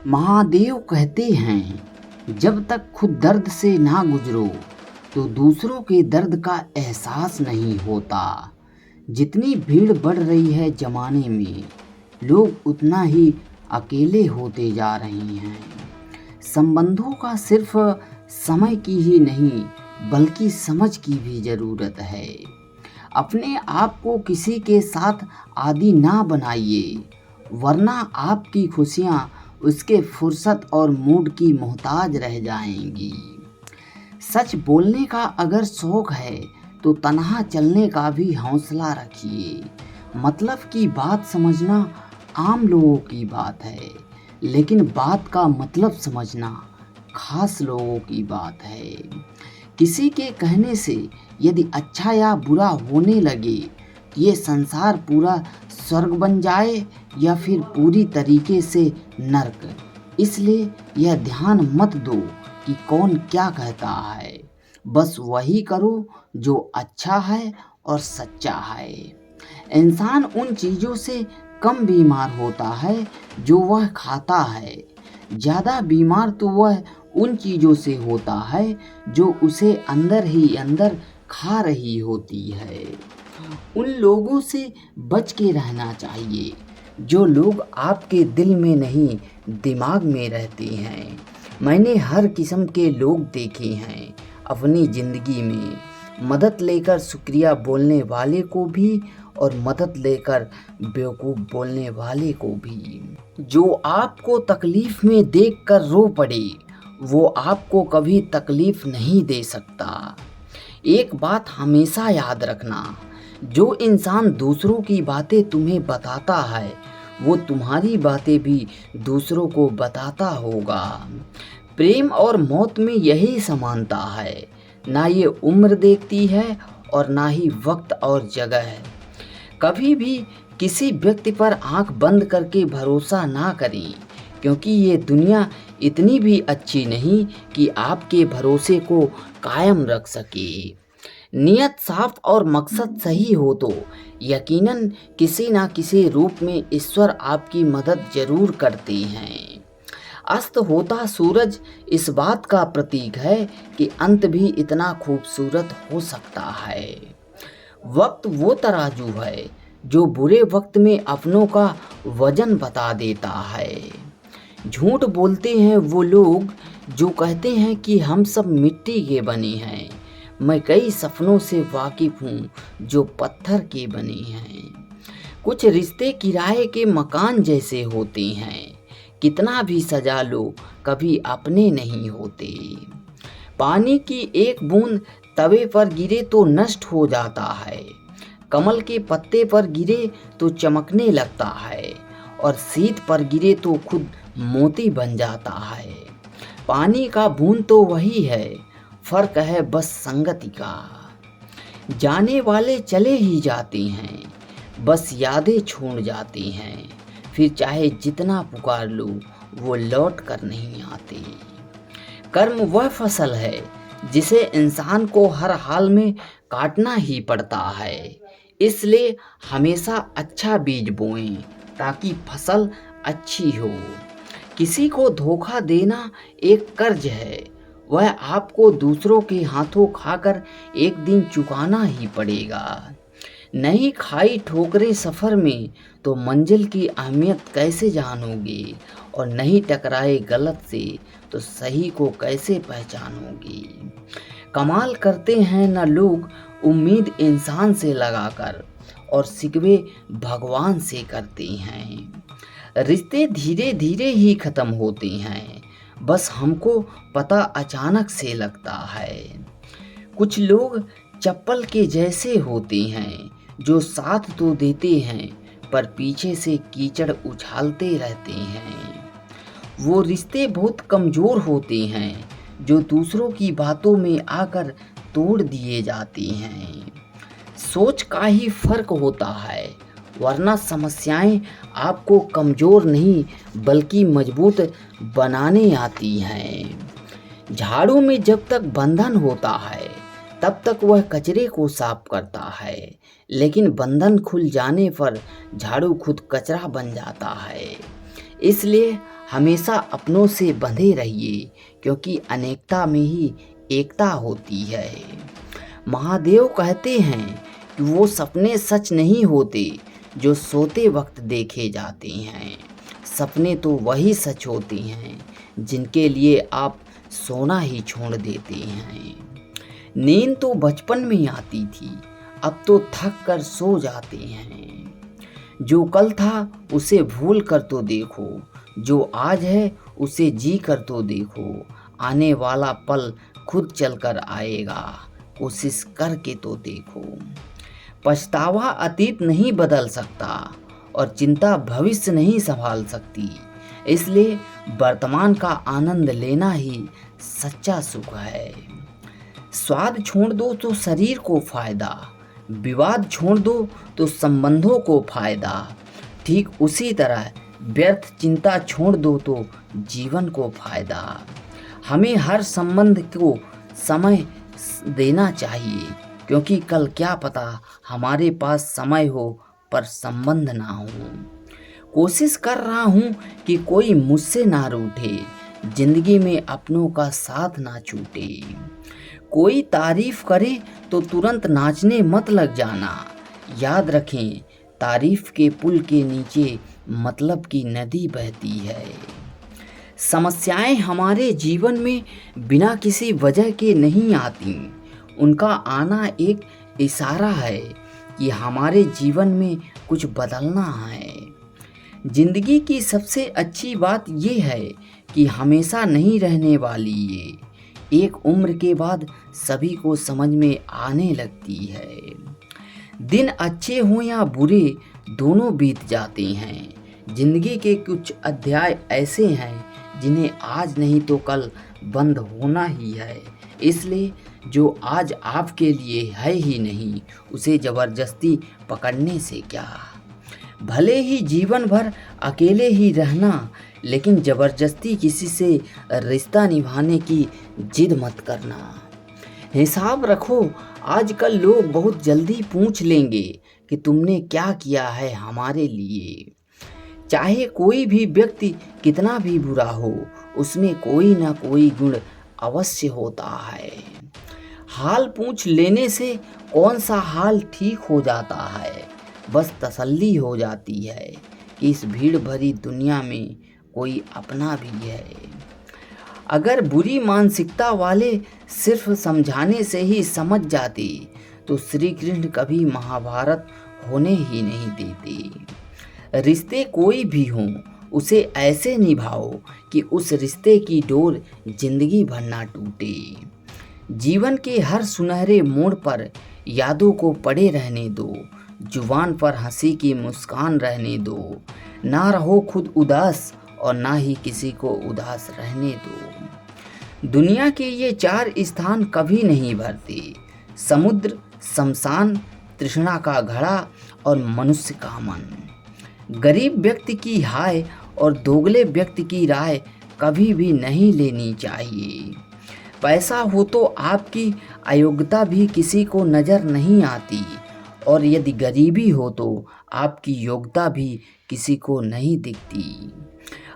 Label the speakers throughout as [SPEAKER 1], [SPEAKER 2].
[SPEAKER 1] महादेव कहते हैं, जब तक खुद दर्द से ना गुजरो तो दूसरों के दर्द का एहसास नहीं होता। जितनी भीड़ बढ़ रही है ज़माने में, लोग उतना ही अकेले होते जा रहे हैं। संबंधों का सिर्फ समय की ही नहीं बल्कि समझ की भी ज़रूरत है। अपने आप को किसी के साथ आदी ना बनाइए, वरना आपकी खुशियाँ उसके फुर्सत और मूड की मोहताज रह जाएंगी। सच बोलने का अगर शौक है तो तन्हा चलने का भी हौसला रखिए। मतलब की बात समझना आम लोगों की बात है, लेकिन बात का मतलब समझना खास लोगों की बात है। किसी के कहने से यदि अच्छा या बुरा होने लगे, ये संसार पूरा स्वर्ग बन जाए या फिर पूरी तरीके से नर्क। इसलिए यह ध्यान मत दो कि कौन क्या कहता है, बस वही करो जो अच्छा है और सच्चा है। इंसान उन चीज़ों से कम बीमार होता है जो वह खाता है। ज़्यादा बीमार तो वह उन चीज़ों से होता है जो उसे अंदर ही अंदर खा रही होती है। उन लोगों से बच के रहना चाहिए जो लोग आपके दिल में नहीं दिमाग में रहते हैं। मैंने हर किस्म के लोग देखे हैं अपनी ज़िंदगी में, मदद लेकर शुक्रिया बोलने वाले को भी और मदद लेकर बेवकूफ़ बोलने वाले को भी। जो आपको तकलीफ़ में देखकर रो पड़े, वो आपको कभी तकलीफ़ नहीं दे सकता। एक बात हमेशा याद रखना, जो इंसान दूसरों की बातें तुम्हें बताता है वो तुम्हारी बातें भी दूसरों को बताता होगा। प्रेम और मौत में यही समानता है, ना ये उम्र देखती है और ना ही वक्त और जगह। कभी भी किसी व्यक्ति पर आंख बंद करके भरोसा ना करें, क्योंकि ये दुनिया इतनी भी अच्छी नहीं कि आपके भरोसे को कायम रख सके। नियत साफ और मकसद सही हो तो यकीनन किसी ना किसी रूप में ईश्वर आपकी मदद जरूर करते हैं। अस्त होता सूरज इस बात का प्रतीक है कि अंत भी इतना खूबसूरत हो सकता है। वक्त वो तराजू है जो बुरे वक्त में अपनों का वजन बता देता है। झूठ बोलते हैं वो लोग जो कहते हैं कि हम सब मिट्टी के बने हैं। मैं कई सपनों से वाकिफ हूँ जो पत्थर के बने हैं। कुछ रिश्ते किराए के मकान जैसे होते हैं, कितना भी सजा लो कभी अपने नहीं होते। पानी की एक बूंद तवे पर गिरे तो नष्ट हो जाता है, कमल के पत्ते पर गिरे तो चमकने लगता है और शीत पर गिरे तो खुद मोती बन जाता है। पानी का बूंद तो वही है, फर्क है बस संगति का। जाने वाले चले ही जाते हैं, बस यादें छोड़ जाते हैं। फिर चाहे जितना पुकार लो वो लौट कर नहीं आते। कर्म वह फसल है जिसे इंसान को हर हाल में काटना ही पड़ता है। इसलिए हमेशा अच्छा बीज बोएं ताकि फसल अच्छी हो। किसी को धोखा देना एक कर्ज है, वह आपको दूसरों के हाथों खाकर एक दिन चुकाना ही पड़ेगा। नहीं खाई ठोकरें सफ़र में तो मंजिल की अहमियत कैसे जानोगे, और नहीं टकराए गलत से तो सही को कैसे पहचानोगे। कमाल करते हैं न लोग उम्मीद इंसान से लगाकर, और शिकवे भगवान से करते हैं। रिश्ते धीरे धीरे ही ख़त्म होते हैं, बस हमको पता अचानक से लगता है। कुछ लोग चप्पल के जैसे होते हैं जो साथ तो देते हैं पर पीछे से कीचड़ उछालते रहते हैं। वो रिश्ते बहुत कमज़ोर होते हैं जो दूसरों की बातों में आकर तोड़ दिए जाते हैं। सोच का ही फर्क होता है, वरना समस्याएं आपको कमज़ोर नहीं बल्कि मजबूत बनाने आती हैं। झाड़ू में जब तक बंधन होता है तब तक वह कचरे को साफ करता है, लेकिन बंधन खुल जाने पर झाड़ू खुद कचरा बन जाता है। इसलिए हमेशा अपनों से बंधे रहिए, क्योंकि अनेकता में ही एकता होती है। महादेव कहते हैं कि वो सपने सच नहीं होते जो सोते वक्त देखे जाते हैं। सपने तो वही सच होते हैं जिनके लिए आप सोना ही छोड़ देते हैं। नींद तो बचपन में आती थी, अब तो थक कर सो जाते हैं। जो कल था उसे भूल कर तो देखो, जो आज है उसे जी कर तो देखो। आने वाला पल खुद चल कर आएगा, कोशिश करके तो देखो। पछतावा अतीत नहीं बदल सकता और चिंता भविष्य नहीं संभाल सकती। इसलिए वर्तमान का आनंद लेना ही सच्चा सुख है। स्वाद छोड़ दो तो शरीर को फायदा, विवाद छोड़ दो तो संबंधों को फायदा। ठीक उसी तरह व्यर्थ चिंता छोड़ दो तो जीवन को फायदा। हमें हर संबंध को समय देना चाहिए, क्योंकि कल क्या पता हमारे पास समय हो पर संबंध ना हो। कोशिश कर रहा हूँ कि कोई मुझसे ना रूठे, जिंदगी में अपनों का साथ ना छूटे। कोई तारीफ करे तो तुरंत नाचने मत लग जाना। याद रखें, तारीफ के पुल के नीचे मतलब की नदी बहती है। समस्याएं हमारे जीवन में बिना किसी वजह के नहीं आती। उनका आना एक इशारा है कि हमारे जीवन में कुछ बदलना है। जिंदगी की सबसे अच्छी बात ये है कि हमेशा नहीं रहने वाली ये। एक उम्र के बाद सभी को समझ में आने लगती है। दिन अच्छे हों या बुरे, दोनों बीत जाते हैं। जिंदगी के कुछ अध्याय ऐसे हैं जिन्हें आज नहीं तो कल बंद होना ही है। इसलिए जो आज आपके लिए है ही नहीं, उसे ज़बरदस्ती पकड़ने से क्या। भले ही जीवन भर अकेले ही रहना, लेकिन ज़बरदस्ती किसी से रिश्ता निभाने की जिद मत करना। हिसाब रखो, आजकल लोग बहुत जल्दी पूछ लेंगे कि तुमने क्या किया है हमारे लिए। चाहे कोई भी व्यक्ति कितना भी बुरा हो, उसमें कोई ना कोई गुण अवश्य होता है। हाल पूछ लेने से कौन सा हाल ठीक हो जाता है, बस तसल्ली हो जाती है कि इस भीड़ भरी दुनिया में कोई अपना भी है। अगर बुरी मानसिकता वाले सिर्फ समझाने से ही समझ जाते तो श्री कृष्ण कभी महाभारत होने ही नहीं देते। रिश्ते कोई भी हों, उसे ऐसे निभाओ कि उस रिश्ते की डोर जिंदगी भर ना टूटे। जीवन के हर सुनहरे मोड़ पर यादों को पड़े रहने दो, जुबान पर हंसी की मुस्कान रहने दो। ना रहो खुद उदास और ना ही किसी को उदास रहने दो। दुनिया के ये चार स्थान कभी नहीं भरते: समुद्र, शमशान, तृष्णा का घड़ा और मनुष्य का मन। गरीब व्यक्ति की हाय और दोगले व्यक्ति की राय कभी भी नहीं लेनी चाहिए। पैसा हो तो आपकी अयोग्यता भी किसी को नज़र नहीं आती, और यदि गरीबी हो तो आपकी योग्यता भी किसी को नहीं दिखती।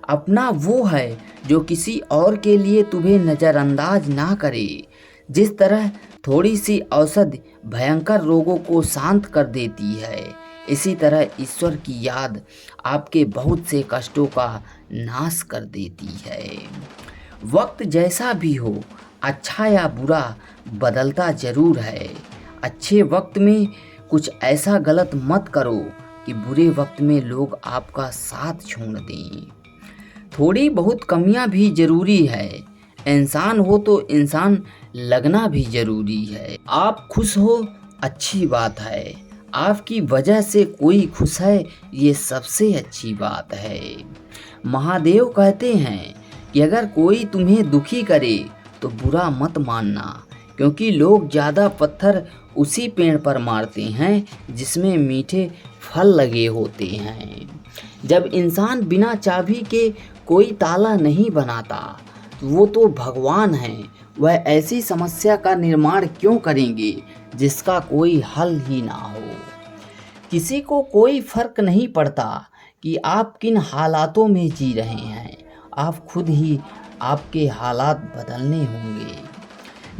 [SPEAKER 1] अपना वो है जो किसी और के लिए तुम्हें नज़रअंदाज ना करे। जिस तरह थोड़ी सी औषधि भयंकर रोगों को शांत कर देती है, इसी तरह ईश्वर की याद आपके बहुत से कष्टों का नाश कर देती है। वक्त जैसा भी हो, अच्छा या बुरा, बदलता ज़रूर है। अच्छे वक्त में कुछ ऐसा गलत मत करो कि बुरे वक्त में लोग आपका साथ छोड़ दें। थोड़ी बहुत कमियां भी ज़रूरी है। इंसान हो तो इंसान लगना भी ज़रूरी है। आप खुश हो, अच्छी बात है। आपकी वजह से कोई खुश है, ये सबसे अच्छी बात है। महादेव कहते हैं कि अगर कोई तुम्हें दुखी करे तो बुरा मत मानना, क्योंकि लोग ज़्यादा पत्थर उसी पेड़ पर मारते हैं जिसमें मीठे फल लगे होते हैं। जब इंसान बिना चाबी के कोई ताला नहीं बनाता, वो तो भगवान हैं। वह ऐसी समस्या का निर्माण क्यों करेंगे जिसका कोई हल ही ना हो। किसी को कोई फर्क नहीं पड़ता कि आप किन हालातों में जी रहे हैं। आप खुद ही आपके हालात बदलने होंगे।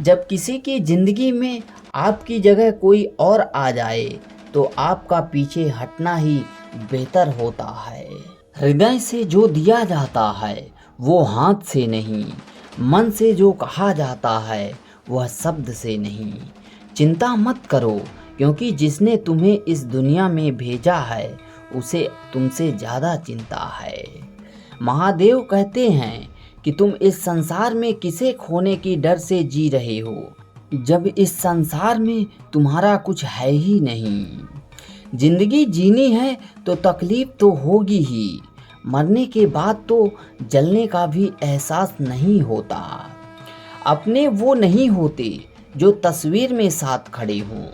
[SPEAKER 1] जब किसी की ज़िंदगी में आपकी जगह कोई और आ जाए तो आपका पीछे हटना ही बेहतर होता है। हृदय से जो दिया जाता है वो हाथ से नहीं, मन से जो कहा जाता है वह शब्द से नहीं। चिंता मत करो, क्योंकि जिसने तुम्हें इस दुनिया में भेजा है उसे तुमसे ज़्यादा चिंता है। महादेव कहते हैं कि तुम इस संसार में किसे खोने की डर से जी रहे हो, जब इस संसार में तुम्हारा कुछ है ही नहीं। जिंदगी जीनी है तो तकलीफ तो होगी ही, मरने के बाद तो जलने का भी एहसास नहीं होता। अपने वो नहीं होते जो तस्वीर में साथ खड़े हों,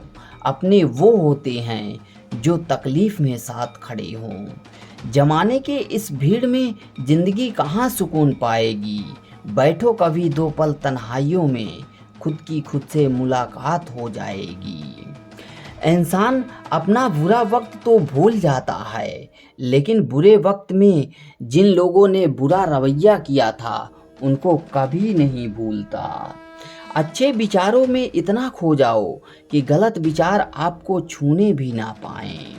[SPEAKER 1] अपने वो होते हैं जो तकलीफ में साथ खड़े हों। जमाने के इस भीड़ में जिंदगी कहाँ सुकून पाएगी। बैठो कभी दो पल तन्हाइयों में, खुद से मुलाकात हो जाएगी। इंसान अपना बुरा वक्त तो भूल जाता है, लेकिन बुरे वक्त में जिन लोगों ने बुरा रवैया किया था उनको कभी नहीं भूलता। अच्छे विचारों में इतना खो जाओ कि गलत विचार आपको छूने भी ना पाएं।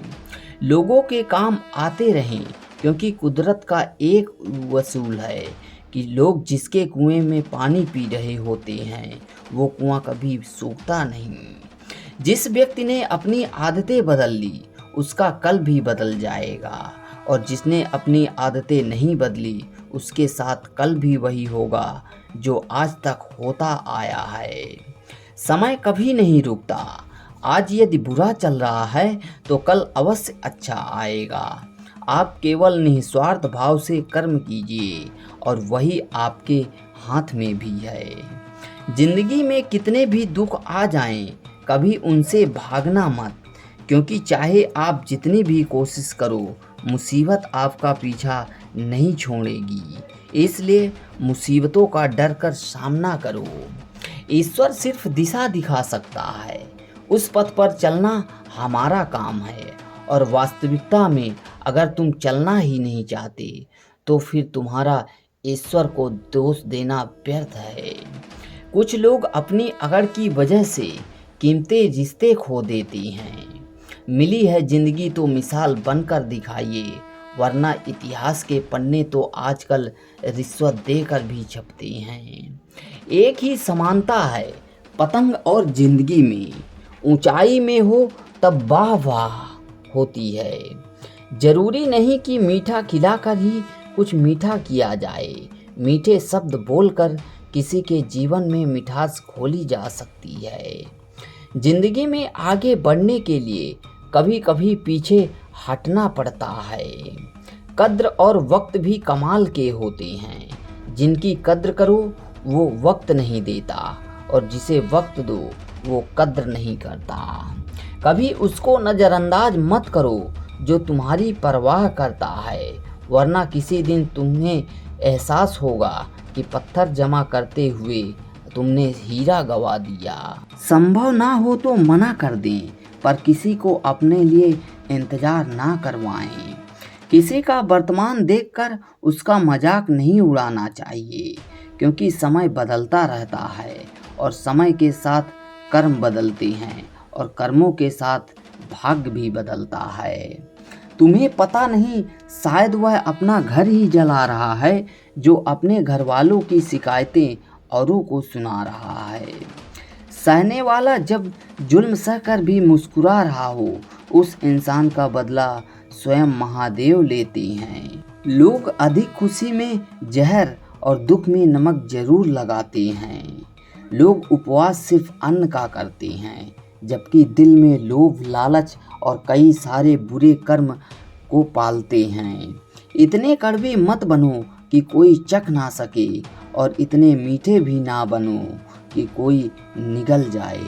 [SPEAKER 1] लोगों के काम आते रहें, क्योंकि कुदरत का एक वसूल है कि लोग जिसके कुएं में पानी पी रहे होते हैं वो कुआं कभी सूखता नहीं। जिस व्यक्ति ने अपनी आदतें बदल ली उसका कल भी बदल जाएगा, और जिसने अपनी आदतें नहीं बदली उसके साथ कल भी वही होगा जो आज तक होता आया है। समय कभी नहीं रुकता। आज यदि बुरा चल रहा है तो कल अवश्य अच्छा आएगा। आप केवल निस्वार्थ भाव से कर्म कीजिए और वही आपके हाथ में भी है। जिंदगी में कितने भी दुख आ जाएं, कभी उनसे भागना मत, क्योंकि चाहे आप जितनी भी कोशिश करो मुसीबत आपका पीछा नहीं छोड़ेगी। इसलिए मुसीबतों का डर कर सामना करो। ईश्वर सिर्फ दिशा दिखा सकता है, उस पथ पर चलना हमारा काम है। और वास्तविकता में अगर तुम चलना ही नहीं चाहते तो फिर तुम्हारा ईश्वर को दोष देना व्यर्थ है। कुछ लोग अपनी अकड़ की वजह से कीमती रिश्ते खो देते हैं। मिली है जिंदगी तो मिसाल बनकर दिखाइए, वरना इतिहास के पन्ने तो आजकल रिश्वत देकर भी छपते हैं। एक ही समानता है पतंग और जिंदगी में, ऊंचाई में हो तब वाह वाह होती है। जरूरी नहीं कि मीठा खिलाकर ही कुछ मीठा किया जाए। मीठे शब्द बोलकर किसी के जीवन में मिठास घोली जा सकती है। जिंदगी में आगे बढ़ने के लिए कभी कभी पीछे हटना पड़ता है। कद्र और वक्त भी कमाल के होते हैं। जिनकी कद्र करो वो वक्त नहीं देता, और जिसे वक्त दो वो कद्र नहीं करता। कभी उसको नज़रअंदाज मत करो जो तुम्हारी परवाह करता है, वरना किसी दिन तुम्हें एहसास होगा कि पत्थर जमा करते हुए तुमने हीरा गवा दिया। संभव ना हो तो मना कर दें, पर किसी को अपने लिए इंतजार ना करवाएं। किसी का वर्तमान देखकर उसका मजाक नहीं उड़ाना चाहिए, क्योंकि समय बदलता रहता है और समय के साथ कर्म बदलते हैं और कर्मों के साथ भाग्य भी बदलता है। तुम्हें पता नहीं, शायद वह अपना घर ही जला रहा है जो अपने घर वालों की शिकायतें औरों को सुना रहा है। सहने वाला जब जुल्म सहकर भी मुस्कुरा रहा हो, उस इंसान का बदला स्वयं महादेव लेते हैं। लोग अधिक खुशी में जहर और दुख में नमक जरूर लगाते हैं। लोग उपवास सिर्फ अन्न का करते हैं, जबकि दिल में लोभ, लालच और कई सारे बुरे कर्म को पालते हैं। इतने कड़वे मत बनो कि कोई चख ना सके, और इतने मीठे भी ना बनो कि कोई निगल जाए।